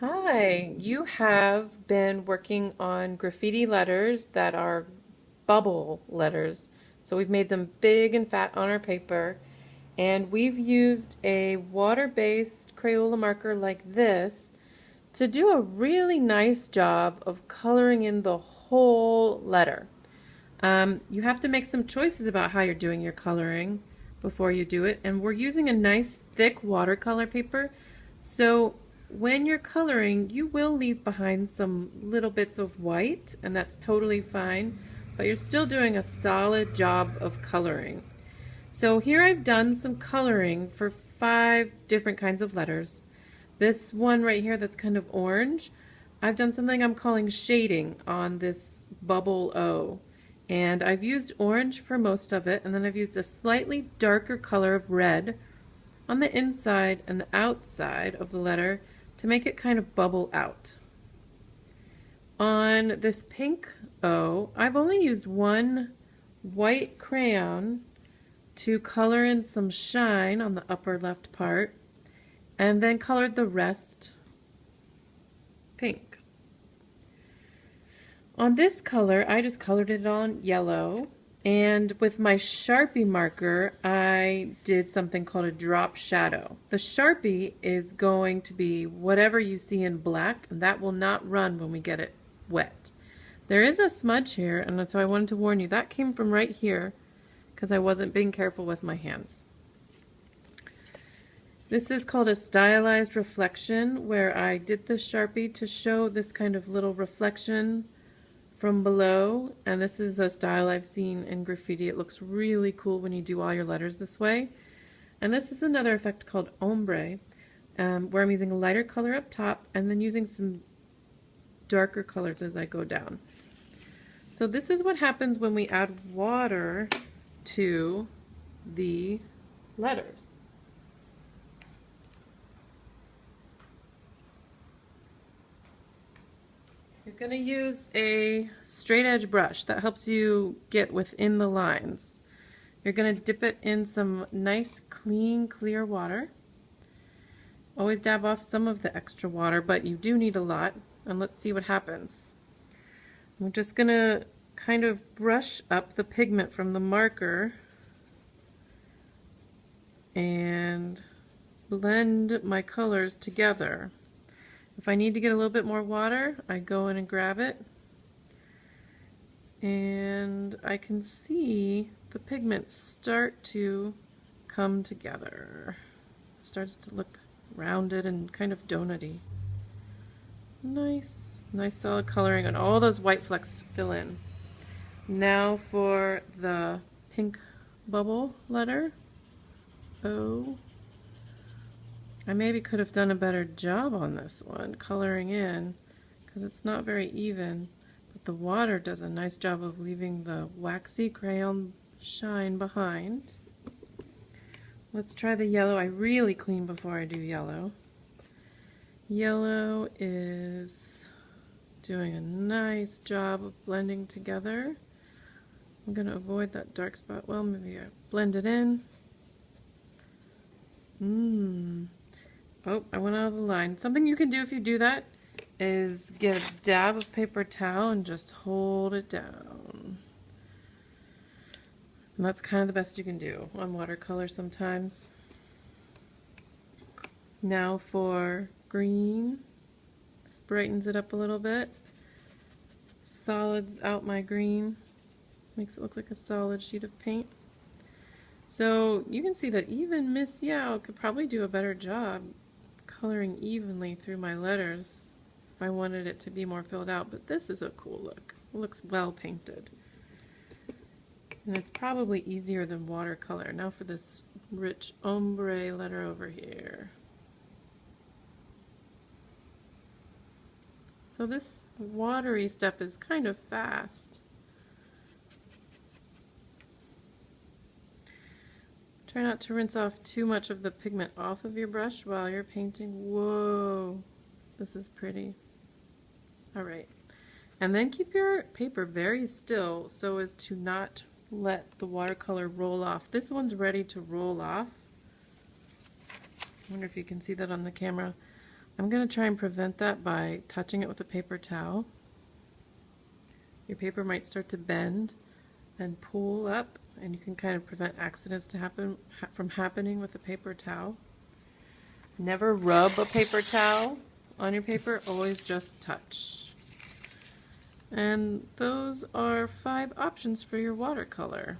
Hi, you have been working on graffiti letters that are bubble letters. So we've made them big and fat on our paper, and we've used a water-based Crayola marker like this to do a really nice job of coloring in the whole letter. You have to make some choices about how you're doing your coloring before you do it, and we're using a nice thick watercolor paper. So when you're coloring, you will leave behind some little bits of white, and that's totally fine, but you're still doing a solid job of coloring. So here I've done some coloring for 5 different kinds of letters. This one right here that's kind of orange, I've done something I'm calling shading on this bubble O. And I've used orange for most of it, and then I've used a slightly darker color of red on the inside and the outside of the letter to make it kind of bubble out. On this pink O, I've only used one white crayon to color in some shine on the upper left part, and then colored the rest pink. On this color, I just colored it on yellow, and with my Sharpie marker, I did something called a drop shadow. The Sharpie is going to be whatever you see in black, and that will not run when we get it wet. There is a smudge here, and so I wanted to warn you, that came from right here, because I wasn't being careful with my hands. This is called a stylized reflection, where I did the Sharpie to show this kind of little reflection from below, and this is a style I've seen in graffiti. It looks really cool when you do all your letters this way. And this is another effect called ombre, where I'm using a lighter color up top and then using some darker colors as I go down. So this is what happens when we add water to the letters. You're going to use a straight edge brush that helps you get within the lines. You're going to dip it in some nice, clean, clear water. Always dab off some of the extra water, but you do need a lot. And let's see what happens. I'm just going to kind of brush up the pigment from the marker and blend my colors together. If I need to get a little bit more water, I go in and grab it, and I can see the pigments start to come together. It starts to look rounded and kind of donut-y. Nice solid coloring, and all those white flecks fill in. Now for the pink bubble letter, O. I maybe could have done a better job on this one, coloring in, because it's not very even, but the water does a nice job of leaving the waxy crayon shine behind. Let's try the yellow. I really clean before I do yellow. Yellow is doing a nice job of blending together. I'm going to avoid that dark spot. Well, maybe I blend it in. Oh, I went out of the line. Something you can do if you do that is get a dab of paper towel and just hold it down. And that's kind of the best you can do on watercolor sometimes. Now for green. This brightens it up a little bit. Solids out my green. Makes it look like a solid sheet of paint. So you can see that even Miss Yao could probably do a better job coloring evenly through my letters if I wanted it to be more filled out, but this is a cool look. It looks well painted. And it's probably easier than watercolor. Now for this rich ombre letter over here. So this watery stuff is kind of fast. Try not to rinse off too much of the pigment off of your brush while you're painting. Whoa, this is pretty. Alright, and then keep your paper very still so as to not let the watercolor roll off. This one's ready to roll off. I wonder if you can see that on the camera. I'm going to try and prevent that by touching it with a paper towel. Your paper might start to bend and pull up, and you can kind of prevent accidents from happening with a paper towel. Never rub a paper towel on your paper, always just touch. And those are 5 options for your watercolor.